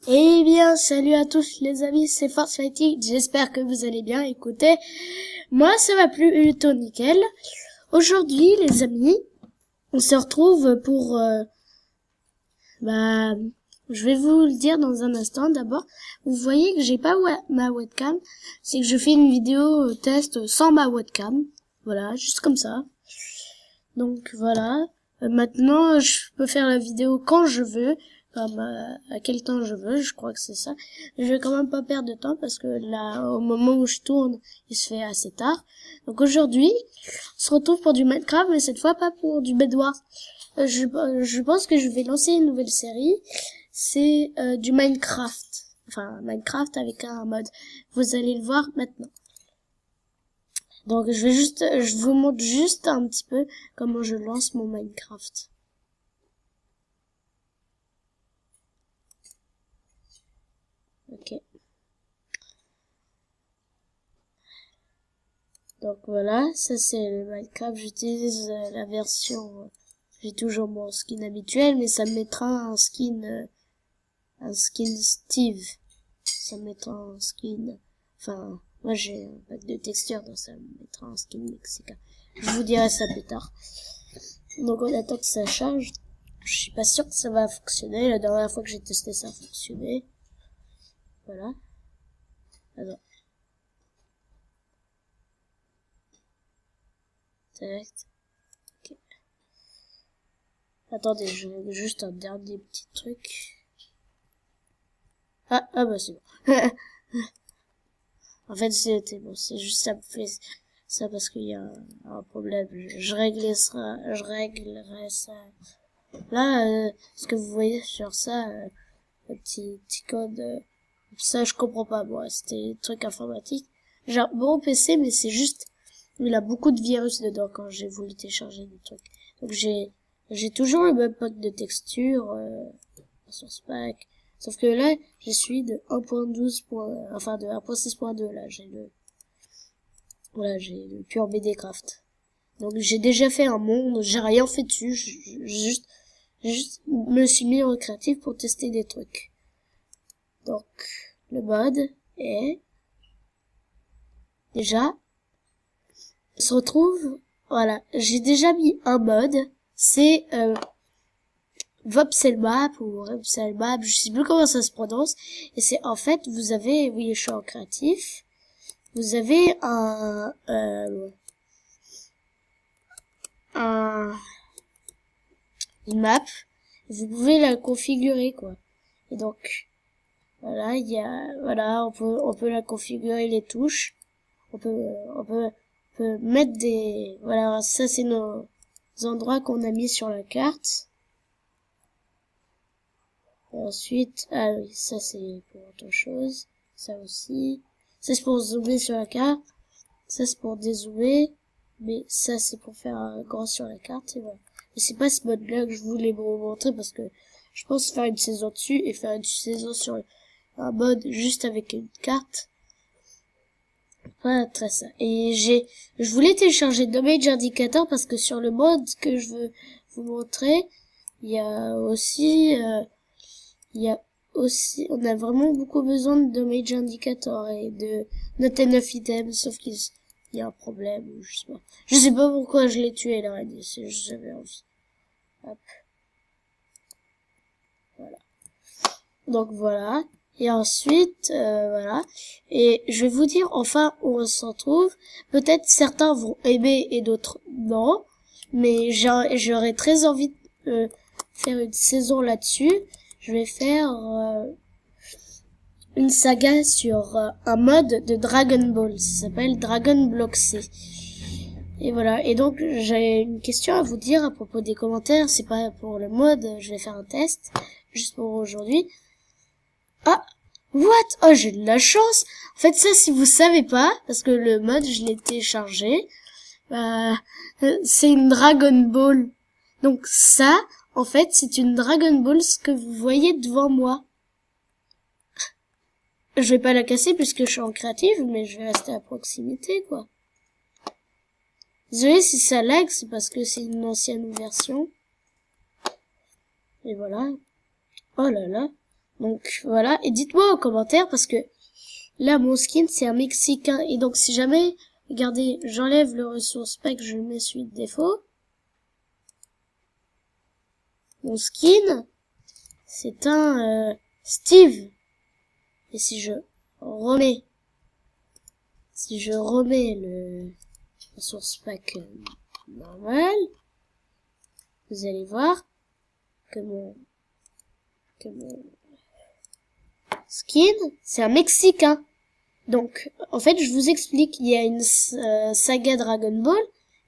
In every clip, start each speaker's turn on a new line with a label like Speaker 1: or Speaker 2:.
Speaker 1: Eh bien, salut à tous les amis, c'est Force Fighting, j'espère que vous allez bien. Écoutez, moi ça va plutôt nickel. Aujourd'hui les amis, on se retrouve pour... je vais vous le dire dans un instant. D'abord, vous voyez que j'ai pas ma webcam, c'est que je fais une vidéo test sans ma webcam. Voilà, juste comme ça. Donc voilà, maintenant je peux faire la vidéo quand je veux, comme à quel temps je veux, je crois que c'est ça. Je vais quand même pas perdre de temps parce que là, au moment où je tourne, il se fait assez tard. Donc aujourd'hui, on se retrouve pour du Minecraft, mais cette fois pas pour du Bed Wars. Je pense que je vais lancer une nouvelle série, c'est du Minecraft. Enfin, Minecraft avec un mode. Vous allez le voir maintenant. Donc je vous montre juste un petit peu comment je lance mon Minecraft. Ok. Donc voilà, ça c'est le Minecraft. J'utilise la version. J'ai toujours mon skin habituel, mais ça me mettra un skin Steve. Ça me mettra un skin. Enfin, moi j'ai un pack de textures, donc ça me mettra un skin mexicain. Je vous dirai ça plus tard. Donc on attend que ça charge. Je suis pas sûr que ça va fonctionner. La dernière fois que j'ai testé, ça a fonctionné. Voilà. Alors. Tac. Ok. Attendez, je vais juste un dernier petit truc. Ah bah c'est bon. En fait, c'était bon. C'est juste ça me fait ça parce qu'il y a un problème. Je réglerai ça. Là, ce que vous voyez sur ça, le petit code, ça je comprends pas. Moi, c'était des trucs informatiques. J'ai un bon PC, mais c'est juste, il a beaucoup de virus dedans quand j'ai voulu télécharger des trucs. Donc j'ai toujours le même pack de texture, sur Pack. Sauf que là, je suis de 1.12. Enfin de 1.6.2. Là, j'ai le pur BDcraft. Donc j'ai déjà fait un monde, j'ai rien fait dessus, juste me suis mis en créatif pour tester des trucs. Donc le mode est déjà se retrouve, voilà, j'ai déjà mis un mode, c'est Vopselmap ou Repselmap, je sais plus comment ça se prononce, et c'est en fait, vous avez, oui, je suis en créatif, vous avez une map, vous pouvez la configurer, quoi. Et donc, voilà, on peut la configurer, les touches, on peut mettre voilà, ça c'est nos endroits qu'on a mis sur la carte. Et ensuite, ah oui, ça c'est pour autre chose, ça aussi, ça c'est pour zoomer sur la carte, ça c'est pour dézoomer, mais ça c'est pour faire un grand sur la carte, et voilà. Mais c'est pas ce mode-là que je voulais vous montrer parce que je pense faire une saison dessus et faire une saison sur un mode juste avec une carte. Pas très ça. Et je voulais télécharger Damage Indicator parce que sur le mode que je veux vous montrer, il y a aussi, on a vraiment beaucoup besoin de Damage Indicator et de Not Enough Items, sauf qu'il y a un problème, ou je sais pas. Je sais pas pourquoi je l'ai tué, l'araignée, c'est juste j'avais envie. Hop. Voilà. Donc voilà. Et ensuite, voilà. Et je vais vous dire enfin où on s'en trouve. Peut-être certains vont aimer et d'autres non. Mais j'aurais très envie de faire une saison là-dessus. Je vais faire une saga sur un mode de Dragon Ball. Ça s'appelle Dragon Block C. Et voilà. Et donc, j'ai une question à vous dire à propos des commentaires. C'est pas pour le mode, je vais faire un test. Juste pour aujourd'hui. Ah! What? Oh, j'ai de la chance! En fait, ça, si vous savez pas, parce que le mode, je l'ai téléchargé, c'est une Dragon Ball. Donc ça, en fait, c'est une Dragon Ball, ce que vous voyez devant moi. Je vais pas la casser puisque je suis en créative, mais je vais rester à proximité, quoi. Désolé si ça lag, c'est parce que c'est une ancienne version. Et voilà. Oh là là. Donc voilà, et dites-moi en commentaire parce que là mon skin c'est un Mexicain et donc si jamais, regardez, j'enlève le ressource pack, je le mets suite défaut. Mon skin c'est un Steve. Et si je remets le ressource pack normal, vous allez voir que mon skin, c'est un Mexicain. Donc, en fait, je vous explique, il y a une saga Dragon Ball,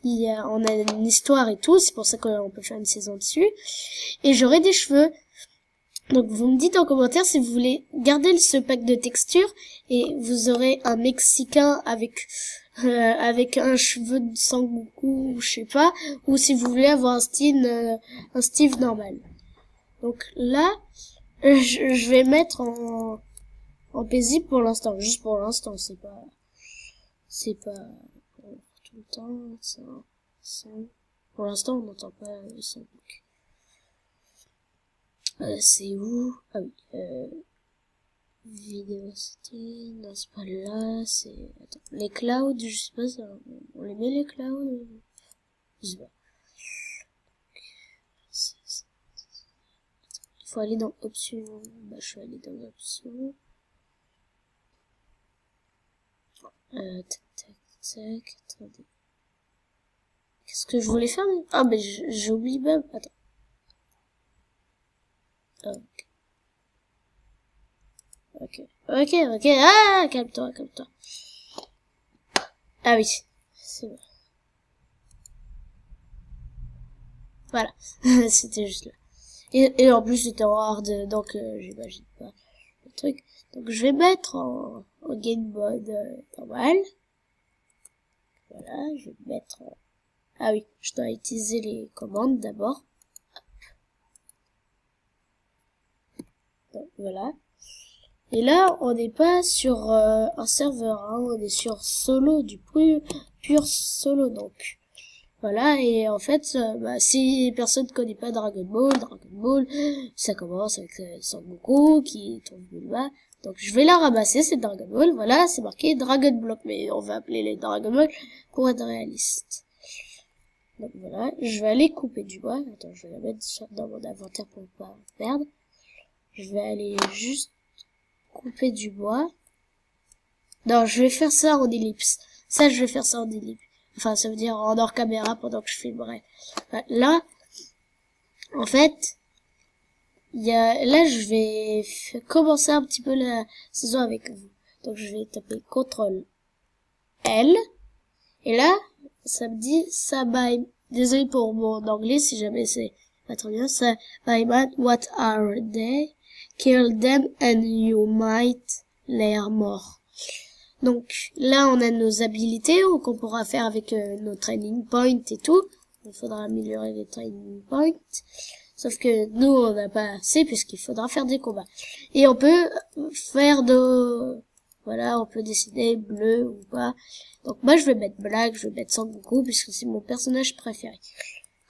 Speaker 1: on a une histoire et tout, c'est pour ça qu'on peut faire une saison dessus, et j'aurai des cheveux. Donc, vous me dites en commentaire si vous voulez garder ce pack de texture, et vous aurez un Mexicain avec un cheveu de Sangoku, je sais pas, ou si vous voulez avoir un Steve normal. Donc là, je vais mettre en paisible pour l'instant, juste pour l'instant, c'est pas pour tout le temps, ça. Pour l'instant, on n'entend pas ça. C'est où? Ah oui, vidéo c'était, non c'est pas là, c'est, attends, les clouds, je sais pas, on les met les clouds, je sais pas. Il faut aller dans options, bah je suis allé dans options. Tac, attendez. Qu'est-ce que je voulais faire? Ah, mais j'oublie même. Attends. Ok. Ah, calme-toi. Ah oui. C'est bon. Voilà. C'était juste là. Et en plus, c'était en hard, donc j'imagine pas le truc. Donc, je vais mettre en game mode normal. Voilà, je vais mettre ah oui, je dois utiliser les commandes d'abord. Donc, voilà. Et là, on n'est pas sur un serveur, hein, on est sur solo, du pur solo, donc. Voilà, et en fait, si personne ne connaît pas Dragon Ball, ça commence avec Sangoku qui tombe le bas. Donc je vais la ramasser, cette Dragon Ball, voilà, c'est marqué Dragon Block, mais on va appeler les Dragon Ball pour être réaliste. Donc voilà, je vais aller couper du bois. Attends, je vais la mettre dans mon inventaire pour pas perdre. Je vais aller juste couper du bois. Non, je vais faire ça en ellipse. Je vais faire ça en ellipse. Enfin, ça veut dire en hors caméra pendant que je filmerai. Là, en fait, là, je vais commencer un petit peu la saison avec vous. Donc, je vais taper CTRL L. Et là, ça me dit, désolé pour mon anglais, si jamais c'est pas très bien, ça, by man, what are they? Kill them and you might lay more. Donc, là, on a nos habilités qu'on pourra faire avec nos training points et tout. Il faudra améliorer les training points. Sauf que nous, on n'a pas assez puisqu'il faudra faire des combats. Et on peut faire voilà, on peut décider bleu ou pas. Donc moi, je vais mettre Black, je vais mettre Sangoku puisque c'est mon personnage préféré.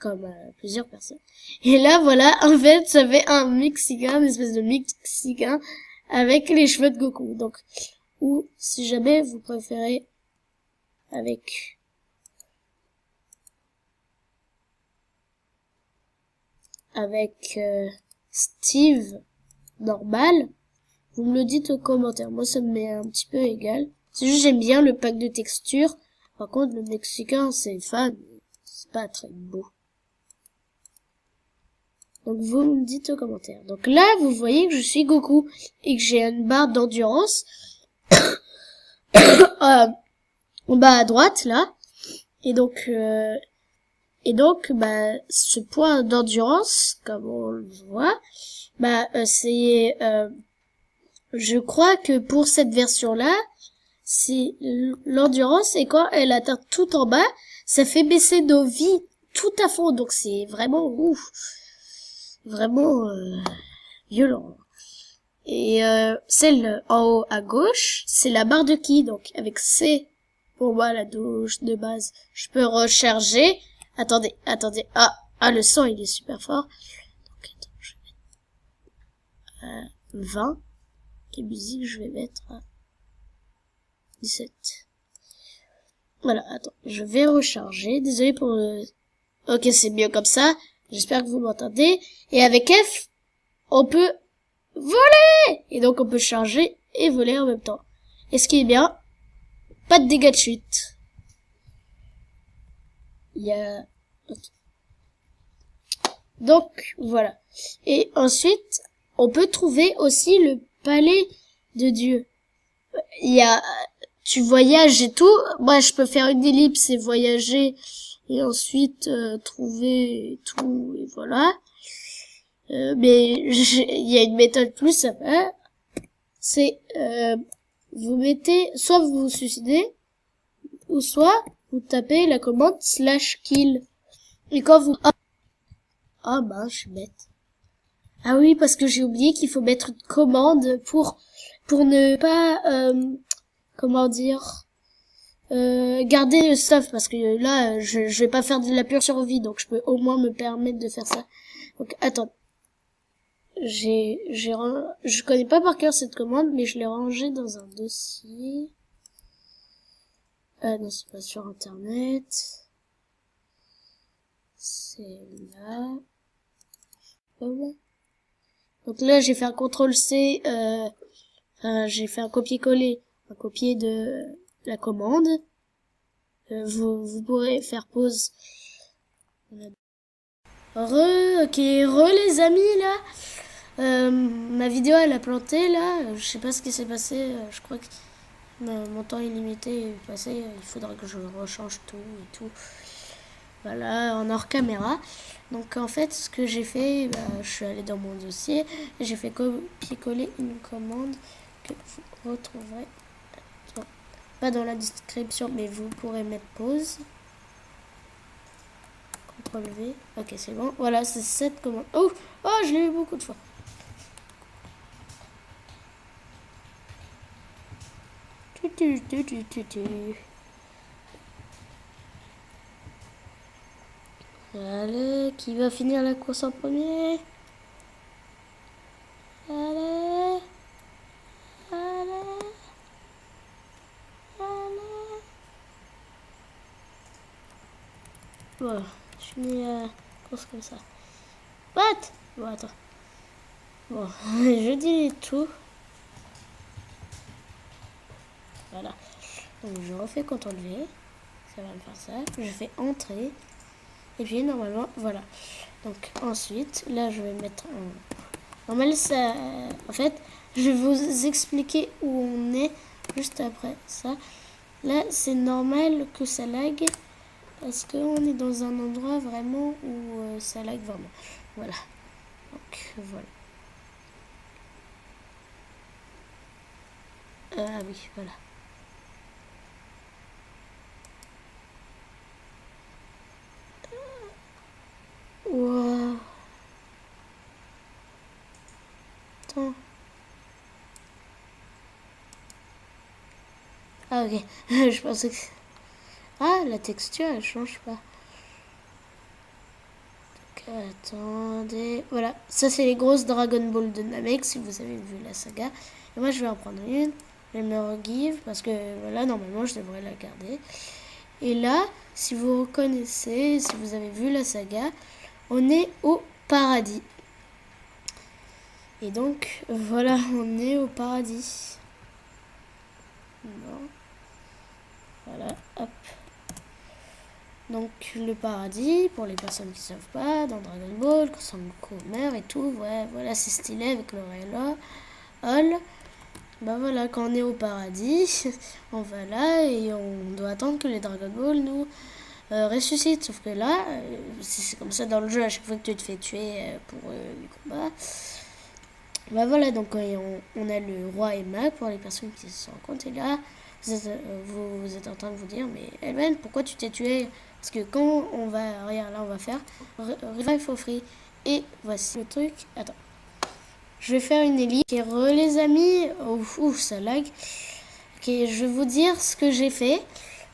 Speaker 1: Comme plusieurs personnes. Et là, voilà, en fait, ça fait un Mexicain, une espèce de Mexicain avec les cheveux de Goku. Donc, ou si jamais vous préférez avec Steve normal, vous me le dites aux commentaires. Moi, ça me met un petit peu égal. C'est juste j'aime bien le pack de texture. Par contre, le Mexicain, c'est fan. C'est pas très beau. Donc, vous me dites aux commentaires. Donc là, vous voyez que je suis Goku et que j'ai une barre d'endurance en bas à droite, là. Et donc, ce point d'endurance, comme on le voit, c'est, je crois que pour cette version-là, c'est l'endurance et quand elle atteint tout en bas, ça fait baisser nos vies tout à fond. Donc c'est vraiment ouf, vraiment violent. Et celle en haut à gauche, c'est la barre de ki. Donc avec C pour moi la douche de base, je peux recharger. Attendez. Ah, le son il est super fort. Donc attends, je vais mettre 20. Et musique, je vais mettre à 17. Voilà, attends, je vais recharger. Désolé pour le... Ok, c'est mieux comme ça. J'espère que vous m'entendez. Et avec F, on peut voler! Et donc on peut charger et voler en même temps. Et ce qui est bien, pas de dégâts de chute. Il y a... Okay. Donc, voilà. Et ensuite, on peut trouver aussi le palais de Dieu. Il y a... Tu voyages et tout. Moi, je peux faire une ellipse et voyager. Et ensuite, trouver et tout. Et voilà. Mais il y a une méthode plus simple. C'est... vous mettez... Soit vous vous suicidez. Ou soit vous tapez la commande /kill. Et quand vous... Ah ben, je suis bête. Ah oui, parce que j'ai oublié qu'il faut mettre une commande pour ne pas... comment dire, garder le stuff, parce que là, je vais pas faire de la pure survie, donc je peux au moins me permettre de faire ça. Donc, attends. Je connais pas par cœur cette commande, mais je l'ai rangée dans un dossier. Non, c'est pas sur internet. C'est là. Oh. Donc là, j'ai fait un CTRL-C, j'ai fait un copier-coller, un copier de la commande. Vous pourrez faire pause. Ok, les amis, là. Ma vidéo, elle a planté, là. Je sais pas ce qui s'est passé. Je crois que mon temps illimité est passé. Il faudra que je rechange tout et tout. Voilà, en hors caméra. Donc, en fait, ce que j'ai fait, je suis allée dans mon dossier. Et j'ai fait copier-coller une commande que vous retrouverez. Pas dans la description, mais vous pourrez mettre pause. CTRL V. Ok, c'est bon. Voilà, c'est cette commande. Oh, je l'ai eu beaucoup de fois. Allez, qui va finir la course en premier? Allez. Voilà, je finis la course comme ça. What? Bon, attends. Bon, je dis tout. Voilà. Donc, je refais CTRL V. Ça va me faire ça. Je fais entrée. Et puis, normalement, voilà. Donc, ensuite, là, je vais mettre en... Normal, ça... En fait, je vais vous expliquer où on est juste après ça. Là, c'est normal que ça lag. Parce qu'on est dans un endroit vraiment où ça lag vraiment. Voilà. Donc, voilà. Ah oui, voilà. Wow. Attends. Ah ok. Je pensais que... Ah, la texture, elle change pas. Donc, attendez. Voilà. Ça, c'est les grosses Dragon Ball de Namek, si vous avez vu la saga. Et moi, je vais en prendre une. Je vais me re-give, parce que, voilà, normalement, je devrais la garder. Et là, si vous reconnaissez, si vous avez vu la saga, on est au paradis. Et donc, voilà, on est au paradis. Non. Voilà, hop. Donc, le paradis, pour les personnes qui ne savent pas, dans Dragon Ball, quand Son Goku meurt et tout, ouais, voilà, c'est stylé avec l'Auréola. Bah voilà, quand on est au paradis, on va là et on doit attendre que les Dragon Ball nous ressuscitent. Sauf que là, c'est comme ça dans le jeu, à chaque fois que tu te fais tuer pour les combats. Bah voilà, donc on a le roi Emma pour les personnes qui se rendent compte. Et là, vous êtes en train de vous dire, mais Elven, pourquoi tu t'es tué? Parce que quand on va, regarde, là on va faire Revive for free. Et voici le truc. Attends. Je vais faire une ellipse. Ok, les amis. Ouf, ça lag. Ok, je vais vous dire ce que j'ai fait.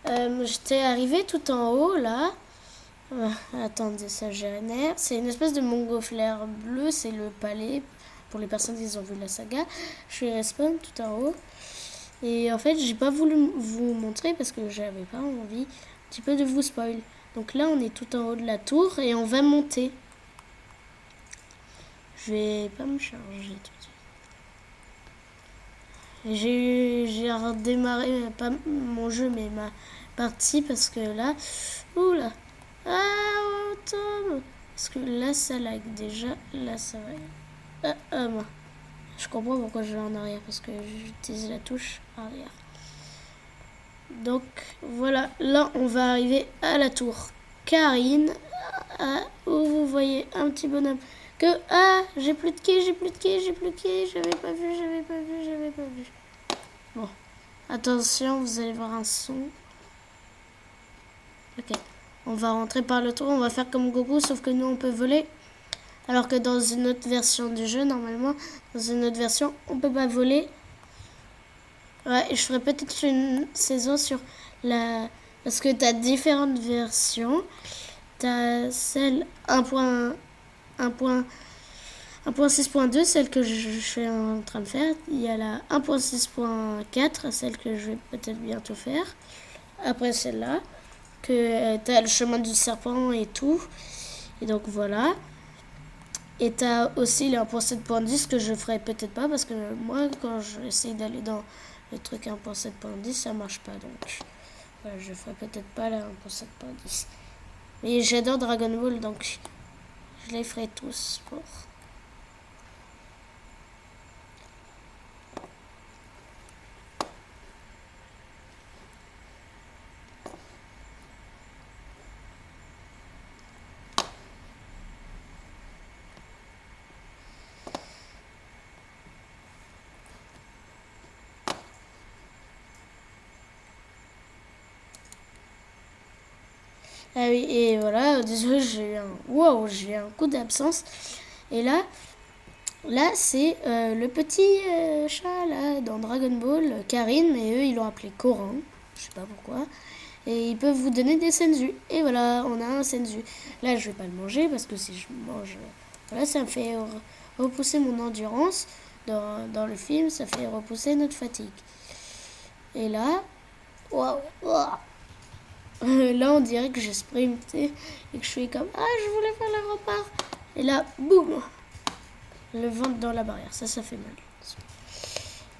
Speaker 1: J'étais arrivé tout en haut, là. Attendez, ça génère. C'est une espèce de montgolfière bleu, c'est le palais. pour les personnes qui ont vu la saga, je suis respawn tout en haut. Et en fait, j'ai pas voulu vous montrer parce que j'avais pas envie un petit peu de vous spoil. Donc là, on est tout en haut de la tour et on va monter. Je vais pas me charger tout de suite. J'ai redémarré, pas mon jeu, mais ma partie parce que là... Oula. Ah, Tom. Parce que là, ça lag déjà. Là, ça va. Moi. Je comprends pourquoi je vais en arrière. Parce que j'utilise la touche arrière. Donc, voilà. Là, on va arriver à la tour Karine. Où vous voyez un petit bonhomme. J'ai plus de quai, j'avais pas vu. Bon, attention, vous allez voir un son. Ok, on va rentrer par le trou, on va faire comme Goku, sauf que nous on peut voler. Alors que dans une autre version du jeu, normalement, dans une autre version, on peut pas voler. Ouais, je ferai peut-être une saison sur la... Parce que t'as différentes versions. T'as celle 1.6.2, celle que je suis en train de faire. Il y a la 1.6.4, celle que je vais peut-être bientôt faire. Après celle-là, que t'as le chemin du serpent et tout. Et donc voilà. Et t'as aussi le 1.7.10 que je ferai peut-être pas parce que moi, quand j'essaie d'aller dans le truc 1.7.10, ça marche pas. Donc voilà, je ferai peut-être pas la 1.7.10. Mais j'adore Dragon Ball, donc je les ferai tous pour... Ah oui, et voilà, désolé, j'ai eu un coup d'absence. Et là c'est le petit chat là dans Dragon Ball, Karine, mais eux ils l'ont appelé Coran, je sais pas pourquoi. Et ils peuvent vous donner des senzu. Et voilà, on a un senzu. Là, je vais pas le manger parce que si je mange, voilà, ça me fait repousser mon endurance. Dans le film, ça fait repousser notre fatigue. Et là, waouh. Là, on dirait que j'ai sprinté et que je suis comme je voulais faire le repart. Et là, boum, le ventre dans la barrière. Ça fait mal.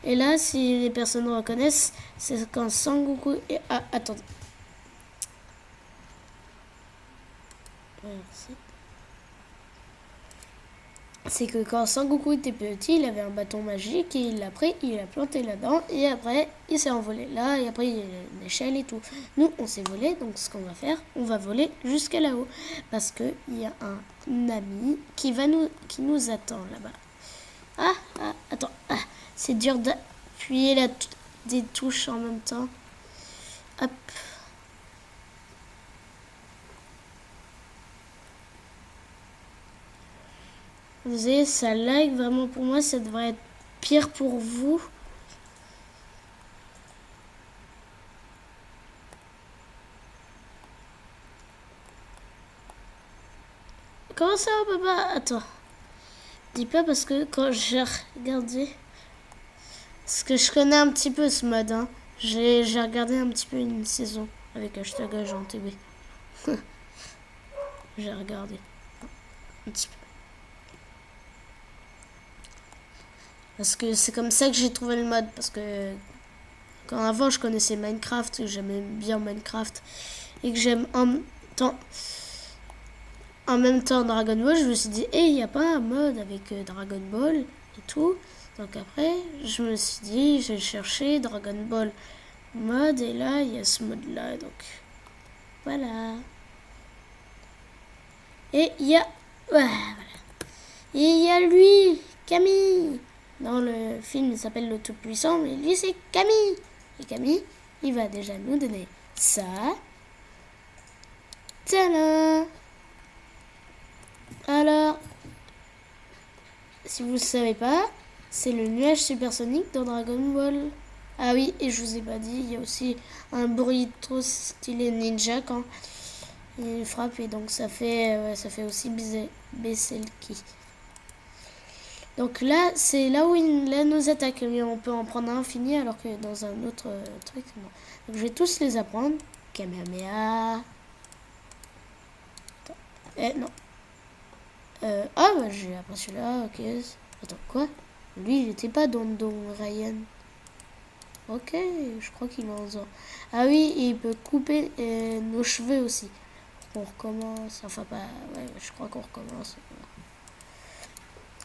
Speaker 1: Et là, si les personnes reconnaissent, c'est quand Sangoku est... Ah, attendez. Merci. C'est que quand Sangoku était petit, il avait un bâton magique et il l'a pris, il l'a planté là-dedans et après il s'est envolé là et après il y a une échelle et tout. Nous on s'est volé, donc ce qu'on va faire, on va voler jusqu'à là-haut parce que il y a un ami qui nous attend là-bas. Attends, c'est dur d'appuyer des touches en même temps. Hop. Vous voyez, ça lag vraiment pour moi, ça devrait être pire pour vous. Comment ça, papa? Attends. Dis pas parce que quand j'ai regardé... Parce que je connais un petit peu ce mode, hein. J'ai regardé un petit peu une saison avec #AgentTB. J'ai regardé. Un petit peu. Parce que c'est comme ça que j'ai trouvé le mode. Parce que quand avant je connaissais Minecraft, que j'aimais bien Minecraft et que j'aime en même temps Dragon Ball, je me suis dit, il n'y a pas un mode avec Dragon Ball et tout. Donc après, je me suis dit, j'ai cherché Dragon Ball mode et là, il y a ce mode-là. Donc voilà. Et il y a... Voilà. Et il y a lui, Camille. Dans le film, il s'appelle le Tout-Puissant, mais lui, c'est Camille. Et Camille, il va déjà nous donner ça. Tadam! Alors, si vous ne savez pas, c'est le nuage supersonique dans Dragon Ball. Ah oui, et je vous ai pas dit, il y a aussi un bruit trop stylé ninja quand il frappe et donc ça fait aussi baisser le ki. Donc là, c'est là où il nous attaque. Mais on peut en prendre un infini alors que dans un autre truc, non. Donc je vais tous les apprendre. Kamehameha. Attends. Non. Ah, bah, j'ai appris celui-là, ok. Attends, quoi? Lui, il était pas dans Don Ryan. Ok, je crois qu'il est en zone. Ah oui, il peut couper nos cheveux aussi. On recommence. Enfin, pas. Ouais, je crois qu'on recommence.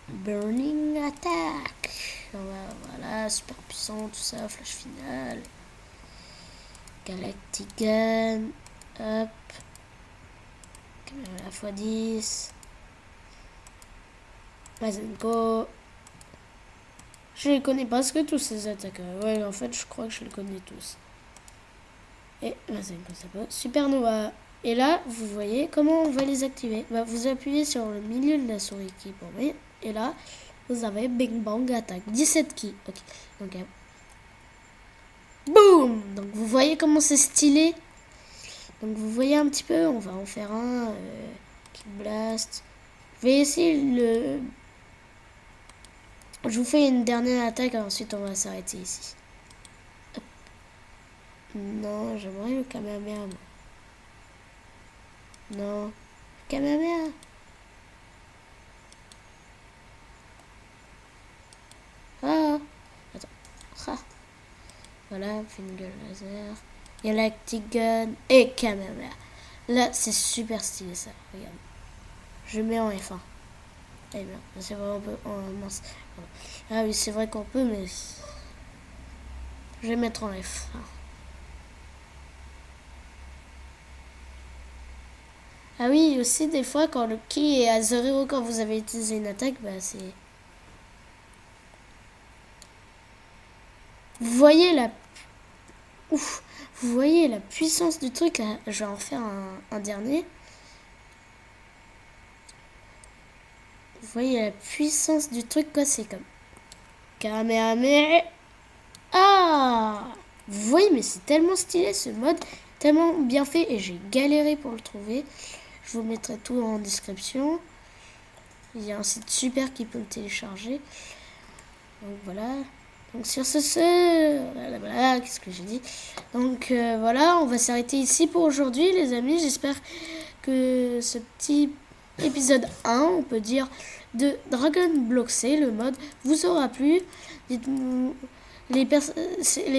Speaker 1: Burning Attack. Voilà, super puissant, tout ça. Flash final. Galactic Gun. Hop. Caméra x10. Mazenko. Je les connais pas, parce que tous ces attaqueurs. Ouais, en fait, je crois que je les connais tous. Et Mazenko, ça peut. Supernova. Et là, vous voyez comment on va les activer. Bah, vous appuyez sur le milieu de la souris qui pour moi. Et là, vous avez Big Bang Attack. 17 ki. Ok. Donc, boum. Donc, vous voyez comment c'est stylé. Donc, vous voyez un petit peu. On va en faire un. Kick Blast. Je vais essayer le... Je vous fais une dernière attaque. Ensuite, on va s'arrêter ici. Hop. Non, j'aimerais le Kamehameha. Non. Kamehameha. Ah. Attends. Ah. Voilà, Finger Laser. Galactic Gun et Kamehameha. Là, c'est super stylé ça. Regarde. Je mets en F1. Eh bien, c'est vrai, on peut. Oh, mince. Ah oui, c'est vrai qu'on peut, mais. Je vais mettre en F1. Ah oui, aussi des fois quand le ki est à 0 quand vous avez utilisé une attaque, bah c'est... Vous voyez la... Ouf. Vous voyez la puissance du truc là. Je vais en faire un dernier. Vous voyez la puissance du truc quoi, c'est comme... Kamehameha. Ah. Vous voyez, mais c'est tellement stylé ce mode. Tellement bien fait et j'ai galéré pour le trouver. Je vous mettrai tout en description. Il y a un site super qui peut le télécharger. Donc voilà. Donc sur voilà, qu'est-ce que j'ai dit? Donc voilà, on va s'arrêter ici pour aujourd'hui les amis. J'espère que ce petit épisode 1, on peut dire, de Dragon Block C, le mode, vous aura plu. Dites-moi... Les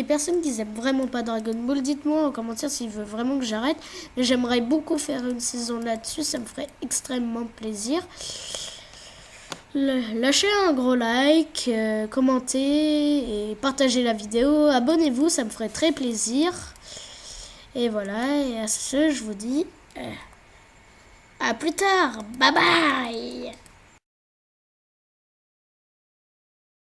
Speaker 1: personnes qui n'aiment vraiment pas Dragon Ball, dites-moi en commentaire s'ils veulent vraiment que j'arrête. Mais j'aimerais beaucoup faire une saison là-dessus, ça me ferait extrêmement plaisir. Lâchez un gros like, commentez et partagez la vidéo. Abonnez-vous, ça me ferait très plaisir. Et voilà, et à ce, je vous dis à plus tard. Bye bye.